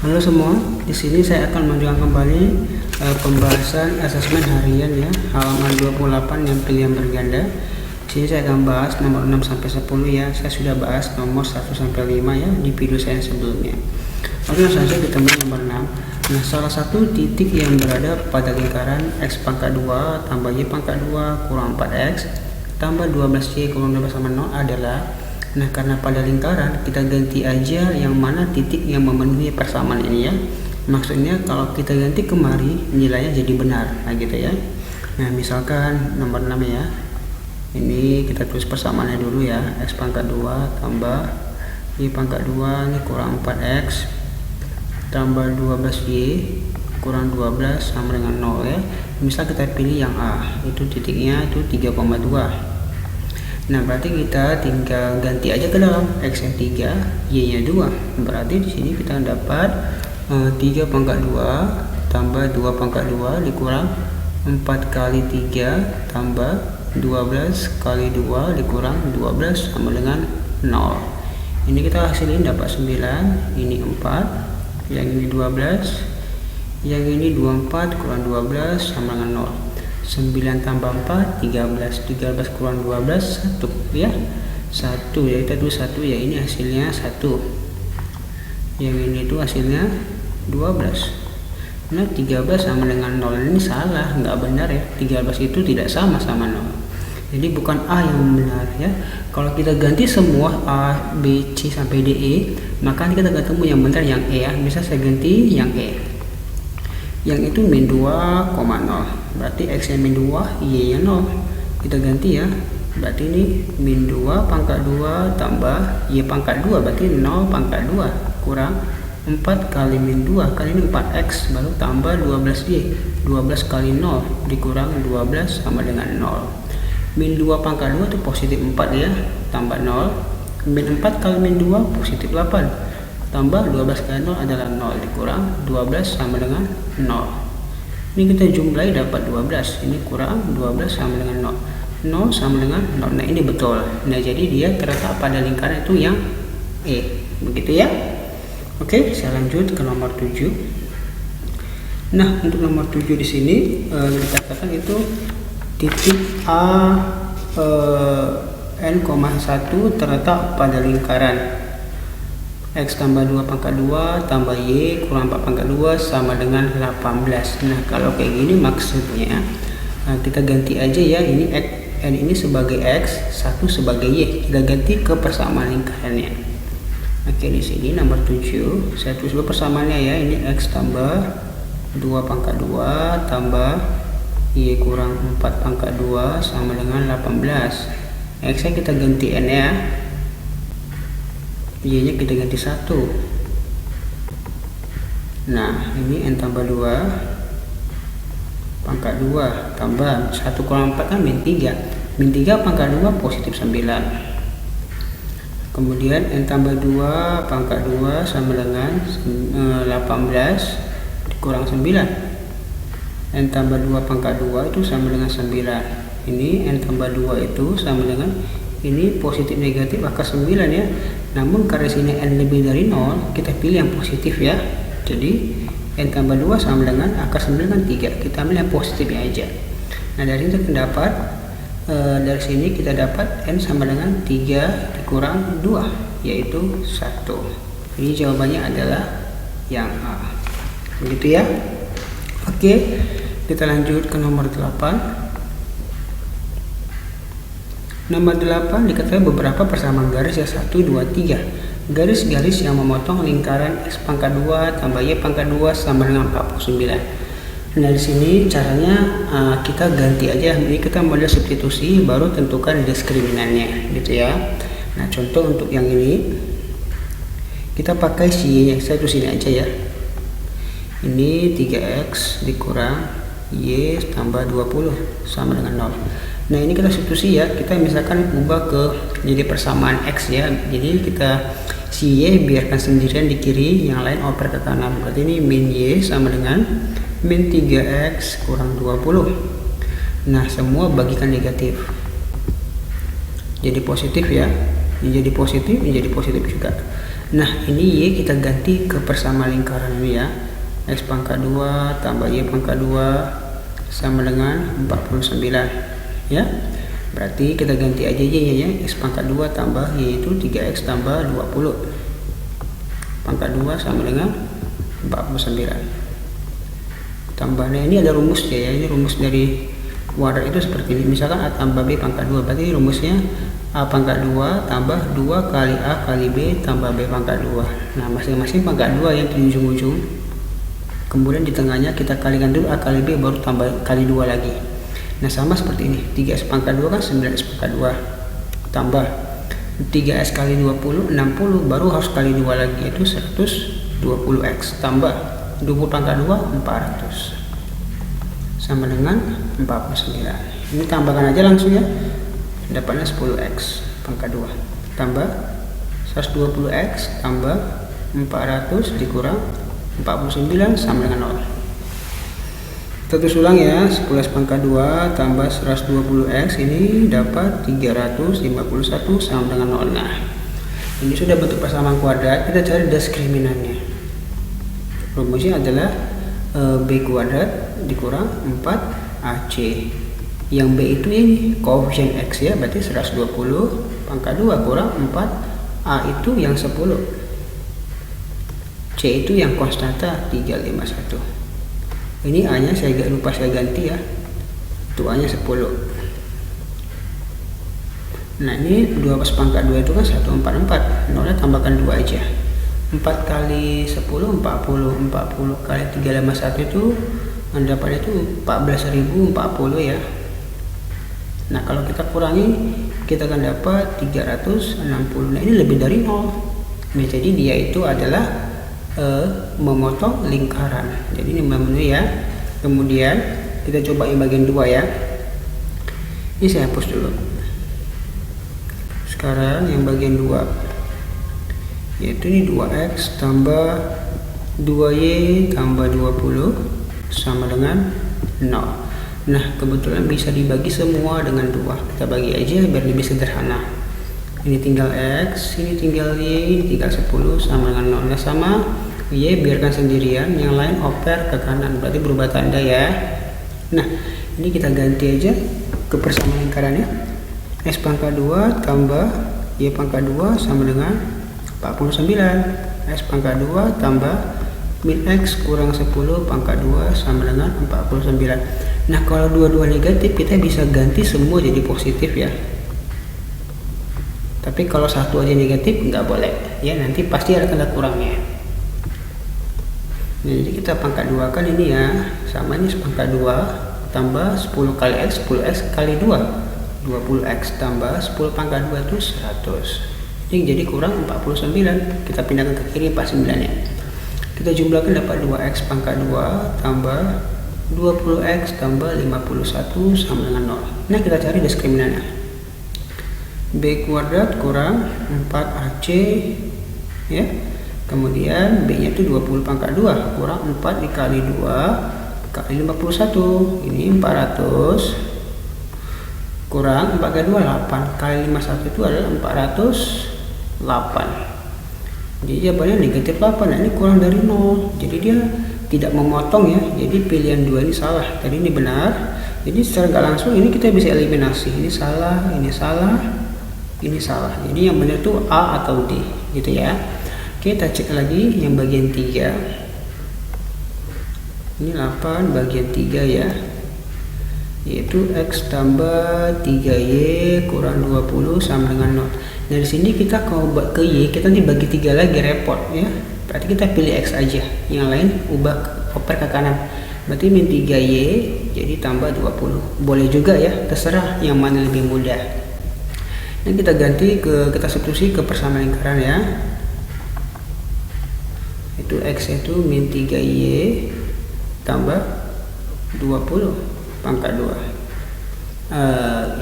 Halo semua, di sini saya akan melanjutkan kembali pembahasan asesmen harian ya, halaman 28 yang pilihan berganda. Di sini saya akan bahas nomor 6 sampai 10 ya. Saya sudah bahas nomor 1 sampai 5 ya di video saya sebelumnya. Oke, langsung saja kita mulai nomor 6. Nah, salah satu titik yang berada pada lingkaran x pangkat 2 tambah y pangkat 2 kurang 4x tambah 12y kurang 12 sama 0 adalah. Nah, karena pada lingkaran kita ganti aja yang mana titik yang memenuhi persamaan ini ya. Maksudnya kalau kita ganti kemari nilainya jadi benar. Nah gitu ya. Nah misalkan nomor 6 ya. Ini kita tulis persamaannya dulu ya. X pangkat 2 tambah y pangkat 2 ini kurang 4x tambah 12y kurang 12 sama dengan 0 ya. Misal kita pilih yang A, itu titiknya itu 3,2. Nah, berarti kita tinggal ganti aja ke dalam x nya 3, y nya 2. Berarti di sini kita dapat 3 pangkat 2 tambah 2 pangkat 2 dikurang 4 kali 3 tambah 12 kali 2 dikurang 12 sama dengan 0. Ini kita hasilin dapat 9, ini 4, yang ini 12, yang ini 24 kurang 12 sama dengan 0. 9 tambah 4 13 kurang 12 1 ya, 1 ya, kita tulis 1 ya, ini hasilnya 1, yang ini tuh hasilnya 12. Nah 13 sama dengan 0 ini salah, nggak benar ya, 13 itu tidak sama 0, jadi bukan A yang benar ya. Kalau kita ganti semua A, B, C sampai D, E, maka kita ketemu yang benar yang E ya. Bisa saya ganti yang E, yang itu min 2,0, berarti x nya min 2, y nya 0. Kita ganti ya, berarti ini min 2 pangkat 2 tambah y pangkat 2, berarti 0 pangkat 2 kurang 4 kali min 2, kali ini 4x baru tambah 12y, 12 kali 0 dikurang 12 sama dengan 0. Min 2 pangkat 2 itu positif 4 ya, tambah 0, min 4 kali min 2 positif 8 tambah 12 kali 0 adalah 0 dikurang 12 sama dengan 0. Ini kita jumlahi dapat 12, ini kurang 12 sama dengan 0, 0 sama dengan 0. Nah ini betul. Nah jadi dia terletak pada lingkaran itu yang E, begitu ya. Oke, saya lanjut ke nomor 7. Nah untuk nomor 7 di sini dikatakan itu titik A n,1 terletak pada lingkaran x tambah 2 pangkat 2 tambah y kurang 4 pangkat 2 sama dengan 18. Nah kalau kayak gini maksudnya kita ganti aja ya, ini x, n ini sebagai x, 1 sebagai y, kita ganti ke persamaan lingkarannya. Oke, di sini nomor 7 saya tulis dulu persamaannya ya, ini x tambah 2 pangkat 2 tambah y kurang 4 pangkat 2 sama dengan 18. X nya kita ganti n ya, y nya kita ganti 1. Nah ini n tambah 2 pangkat 2 tambah 1 kurang 4 kan min 3, min 3 pangkat 2 positif 9. Kemudian n tambah 2 pangkat 2 sama dengan 18 dikurang 9, n tambah 2 pangkat 2 itu sama dengan 9. Ini n tambah 2 itu sama dengan, ini positif negatif angka 9 ya. Namun karena sini n lebih dari 0, kita pilih yang positif ya. Jadi n tambah 2 sama dengan angka 9 kan 3, kita ambil yang positifnya aja. Nah dari ini kita dapat dari sini kita dapat n sama dengan 3 dikurang 2, yaitu 1. Ini jawabannya adalah yang A, begitu ya. Oke, kita lanjut ke nomor 8. Nomor 8 dikatakan beberapa persamaan garis ya, 1, 2, 3. Garis-garis yang memotong lingkaran x pangkat 2 tambah y pangkat 2 sama dengan 49. Nah di sini caranya kita ganti aja, ini kita model substitusi baru tentukan diskriminannya gitu ya. Nah contoh untuk yang ini kita pakai si y, saya tulis ini aja ya. Ini 3x dikurang y tambah 20 sama dengan 0. Nah ini kita substitusi ya, kita misalkan ubah ke jadi persamaan x ya, jadi kita si y biarkan sendirian di kiri, yang lain oper ke kanan. Berarti ini min y sama dengan min 3x kurang 20. Nah semua bagikan negatif jadi positif ya, ini jadi positif, ini jadi positif juga. Nah, ini Y kita ganti ke persama lingkaran ini ya. X pangkat 2 tambah Y pangkat 2 sama dengan 49 ya. Berarti kita ganti aja Y nya ya. X pangkat 2 tambah Y itu 3X tambah 20 pangkat 2 sama dengan 49. Tambahnya ini ada rumusnya ya. Ini rumus dari kuadrat itu seperti ini. Misalkan A tambah B pangkat 2, berarti rumusnya A pangkat 2 tambah 2 kali A kali B tambah B pangkat 2. Nah, masing-masing pangkat 2 yang di ujung-ujung. Kemudian di tengahnya kita kalikan dulu A kali B, baru tambah kali 2 lagi. Nah, sama seperti ini. 3S pangkat 2 kan 9S pangkat 2 tambah 3S kali 20 60, baru harus kali 2 lagi, itu 120X tambah 20 pangkat 2 400 sama dengan 49. Ini tambahkan aja langsung ya. Dapatnya 10X pangkat 2 tambah 120X tambah 400 dikurang 49 sama dengan 0. Kita tulis ulang ya. 10X pangkat 2 tambah 120X ini dapat 351 sama dengan 0. Nah, ini sudah bentuk persamaan kuadrat. Kita cari diskriminannya. Rumusnya adalah B kuadrat dikurang 4AC. Yang B itu ini koefisien X ya, berarti 120 pangkat 2 kurang 4. A itu yang 10. C itu yang konstanta 351. Ini A nya saya lupa saya ganti ya. Itu A nya 10. Nah, ini 12 pangkat 2 itu kan 144. Nolnya tambahkan 2 aja. 4 kali 10 40 kali 351 itu mendapatnya itu 14.040 ya. Nah, kalau kita kurangi kita akan dapat 360. Nah, ini lebih dari 0. Nah, jadi dia itu adalah memotong lingkaran. Jadi ini memenuhi ya. Kemudian kita coba yang bagian 2 ya. Ini saya hapus dulu. Sekarang yang bagian 2, yaitu ini 2X tambah 2Y tambah 20 sama dengan 0. Nah, kebetulan bisa dibagi semua dengan 2. Kita bagi aja biar lebih sederhana. Ini tinggal X, ini tinggal Y, ini tinggal 10 sama dengan 0. Nah, sama Y biarkan sendirian, yang lain oper ke kanan, berarti berubah tanda ya. Nah, ini kita ganti aja ke persamaan lingkarannya. X pangkat 2 tambah Y pangkat 2 sama dengan 49. X pangkat 2 tambah min X kurang 10 pangkat 2 sama dengan 49. Nah, kalau dua-dua negatif kita bisa ganti semua jadi positif ya. Tapi kalau satu aja negatif nggak boleh ya, nanti pasti ada tanda kurangnya. Nah, jadi kita pangkat 2 kan ini ya, sama ini pangkat 2 tambah 10 kali X, 10X kali 2 20X tambah 10 pangkat 2 itu 100. Jadi kurang 49. Kita pindahkan ke kiri 49 nya. Kita jumlahkan dapat 2X pangkat 2 tambah 20X tambah 51 sama dengan 0. Nah, kita cari diskriminannya. B kuadrat kurang 4AC ya. Kemudian B nya itu 20 pangkat 2 kurang 4 dikali 2 kali 51. Ini 400 kurang 4 kali 2 8 kali 51 itu adalah 408. Jadi jawabannya negatif 8. Nah, ini kurang dari 0. Jadi dia tidak memotong ya. Jadi pilihan 2 ini salah. Tadi ini benar. Jadi secara nggak langsung ini kita bisa eliminasi. Ini salah, ini salah, ini salah. Jadi yang benar itu A atau D gitu ya. Kita cek lagi yang bagian 3. Ini 8 bagian 3 ya. Yaitu X tambah 3Y kurang 20 sama dengan 0. Dari sini kita kalau ke Y kita nanti bagi 3 lagi repot ya. Berarti kita pilih X aja, yang lain ubah oper ke kanan. Berarti min 3Y jadi tambah 20. Boleh juga ya, terserah yang mana lebih mudah. Ini kita ganti kita substitusi ke persamaan lingkaran ya. Itu X itu min 3Y tambah 20 pangkat 2.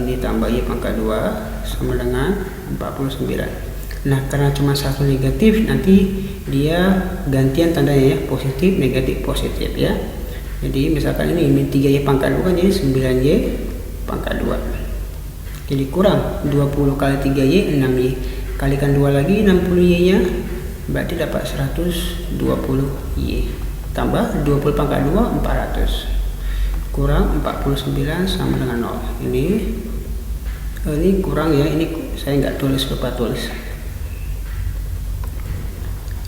Ini tambah Y pangkat 2 sama dengan 49. Nah, karena cuma satu negatif, nanti dia gantian tandanya ya, positif negatif positif ya. Jadi misalkan ini min 3Y pangkat 2 kan jadi 9Y pangkat 2. Jadi kurang 20 kali 3Y 6Y. Kalikan 2 lagi 60Y nya berarti dapat 120Y tambah 20 pangkat 2 400 kurang 49 sama dengan 0. Ini kurang ya, ini saya nggak tulis, lupa tulis.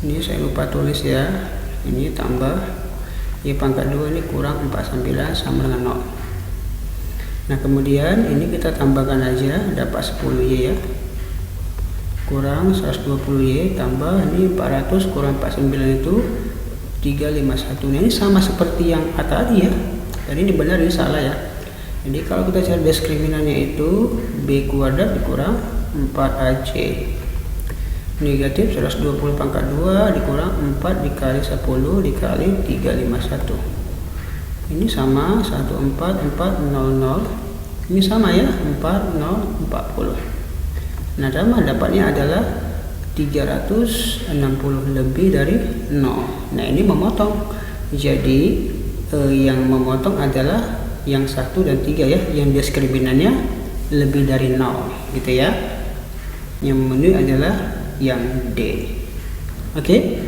Ini saya lupa tulis ya. Ini tambah Y pangkat 2 ini kurang 49 sama dengan 0. Nah kemudian ini kita tambahkan aja, dapat 10Y ya, kurang 120Y tambah ini 400 kurang 49 itu 351. Nah ini sama seperti yang tadi ya, tadi ini benar, ini salah ya. Jadi kalau kita cari diskriminannya itu B kuadrat dikurang 4AC negatif 120 pangkat 2 dikurang 4 dikali 10 dikali 351. Ini sama 14400. Ini sama ya, 4040. Nah dapatnya adalah 360 lebih dari 0. Nah ini memotong. Jadi yang memotong adalah yang 1 dan 3 ya, yang diskriminannya lebih dari 0 gitu ya. Yang memenuhi adalah yang D. Oke,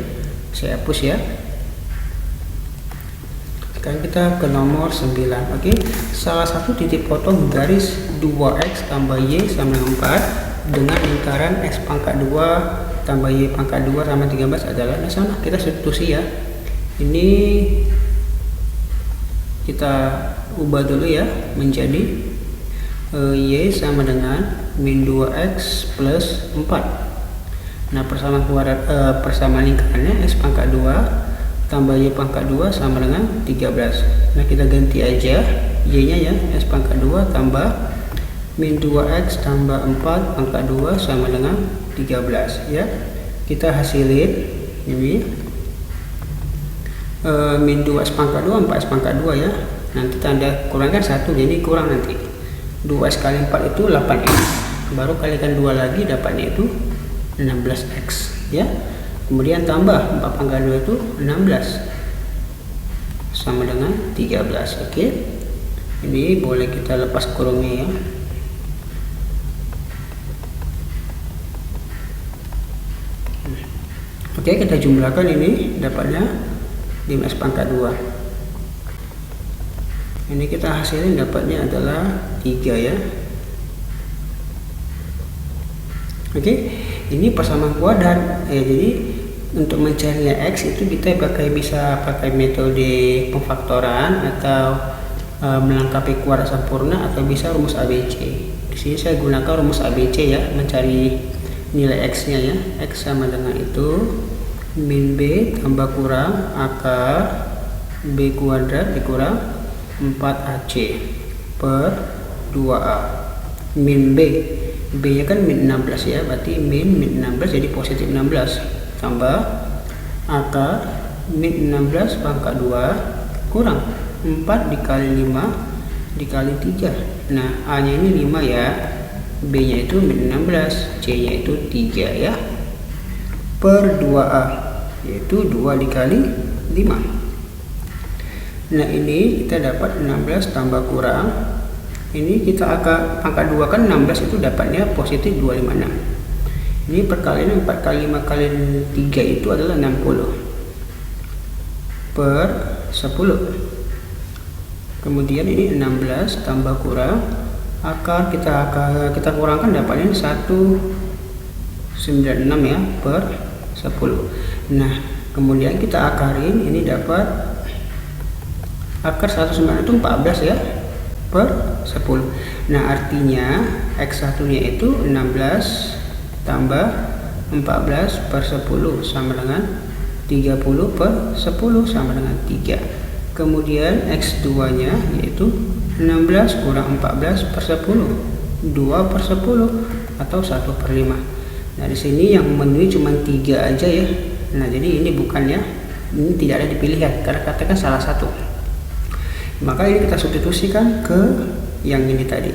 saya hapus ya. Sekarang kita ke nomor 9. Oke, salah satu titik potong garis 2x tambah y sama dengan 4 dengan lingkaran x pangkat 2 tambah y pangkat 2 sama 13 adalah, nah sama, kita substitusi ya. Ini kita ubah dulu ya menjadi y sama dengan min 2x plus 4. Nah persamaan lingkarannya x pangkat 2 tambah y pangkat 2 sama dengan 13. Nah kita ganti aja y nya ya, x pangkat 2 tambah min 2x tambah 4 pangkat 2 sama dengan 13 ya. Kita hasilin ini min 2x pangkat 2 4x pangkat 2 ya. Nanti tanda kurangkan 1, jadi kurang nanti 2x kali 4 itu 8x, baru kalikan 2 lagi dapatnya itu 16x ya. Kemudian tambah 4 pangkat 2 itu 16 sama dengan 13. Oke, ini boleh kita lepas kurungnya ya. Oke, kita jumlahkan, ini dapatnya 5x pangkat 2. Ini kita hasilin dapatnya adalah 3 ya. Oke, ini persamaan kuadrat jadi untuk mencari x itu kita bisa pakai metode pemfaktoran atau melengkapi kuadrat sempurna, atau bisa rumus ABC. Di sini saya gunakan rumus ABC ya, mencari nilai x nya ya. X sama dengan itu min b tambah kurang akar b kuadrat dikurang 4ac per 2a. Min b nya kan min 16 ya, berarti min 16 jadi positif 16 tambah akar min 16 pangkat 2 kurang 4 dikali 5 dikali 3. Nah a nya ini 5 ya, b nya itu min 16, c nya itu 3 ya, per 2a yaitu 2 dikali 5. Nah ini kita dapat 16 tambah kurang, ini kita akar pangkat 2 kan 16 itu dapatnya positif 256. Ini perkalian 4 kali 5 kali 3 itu adalah 60 per 10. Kemudian ini 16 tambah kurang akar kita kurangkan dapatnya 196 ya per 10. Nah kemudian kita akarin, ini dapat akar 196 itu 14 ya per 10. Nah artinya x1 nya itu 16 tambah 14 per 10 sama dengan 30 per 10 sama dengan 3. Kemudian x2 nya yaitu 16 kurang 14 per 10, 2 per 10 atau 1 per 5. Nah di sini yang memenuhi cuma 3 aja ya. Nah jadi ini bukannya, ini tidak ada di pilihan karena katakan salah satu. Maka ini kita substitusikan ke yang ini tadi.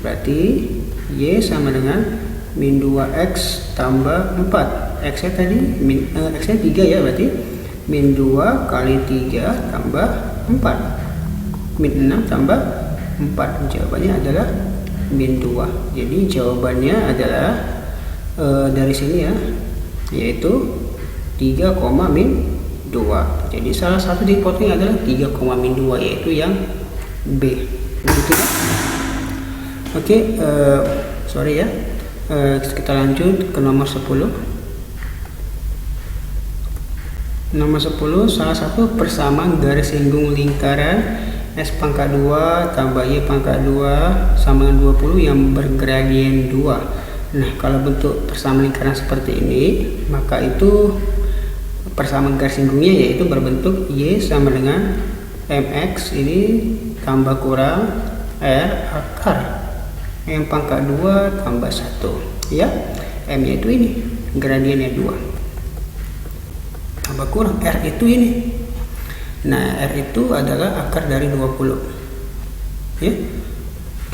Berarti y sama dengan min 2x tambah 4. X nya tadi x nya 3 ya, berarti min 2 kali 3 tambah 4, min 6 tambah 4. Jawabannya adalah min 2. Jadi jawabannya adalah dari sini ya, yaitu 3,-2. Jadi salah satu dipotong adalah 3,-2, yaitu yang B. Begitu ya. Oke, sorry ya. Kita lanjut ke nomor 10. Nomor 10, salah satu persamaan garis singgung lingkaran S pangkat 2 tambah Y pangkat 2 sama dengan 20 yang bergradien 2. Nah, kalau bentuk persamaan lingkaran seperti ini, maka itu persamaan garis singgungnya yaitu berbentuk Y sama dengan MX ini tambah kurang R akar M pangkat 2 tambah 1 ya. M nya itu ini, gradiennya 2 tambah kurang R itu ini. Nah, R itu adalah akar dari 20 ya.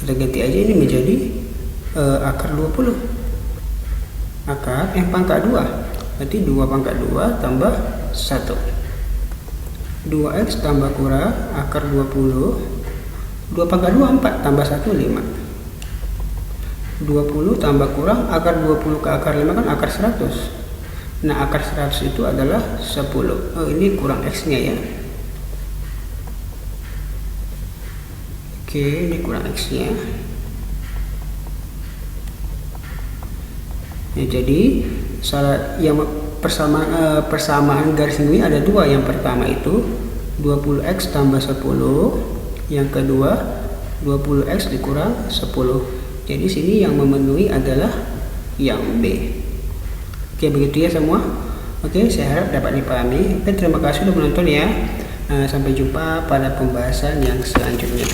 Kita ganti aja ini menjadi akar 20, akar M pangkat 2, berarti 2 pangkat 2 tambah 1, 2x tambah kurang akar 20, 2 pangkat 2 4 tambah 1 5, 20 tambah kurang akar 20 ke akar 5 kan akar 100. Nah, akar 100 itu adalah 10. Ini kurang x nya ya. Oke, ini kurang x nya ya. Jadi yang persamaan garis singgungnya ada dua. Yang pertama itu 20x tambah 10, yang kedua 20x dikurang 10. Jadi sini yang memenuhi adalah yang B. Oke, begitu ya semua. Oke, saya harap dapat dipahami. Oke, terima kasih sudah menonton ya. Sampai jumpa pada pembahasan yang selanjutnya.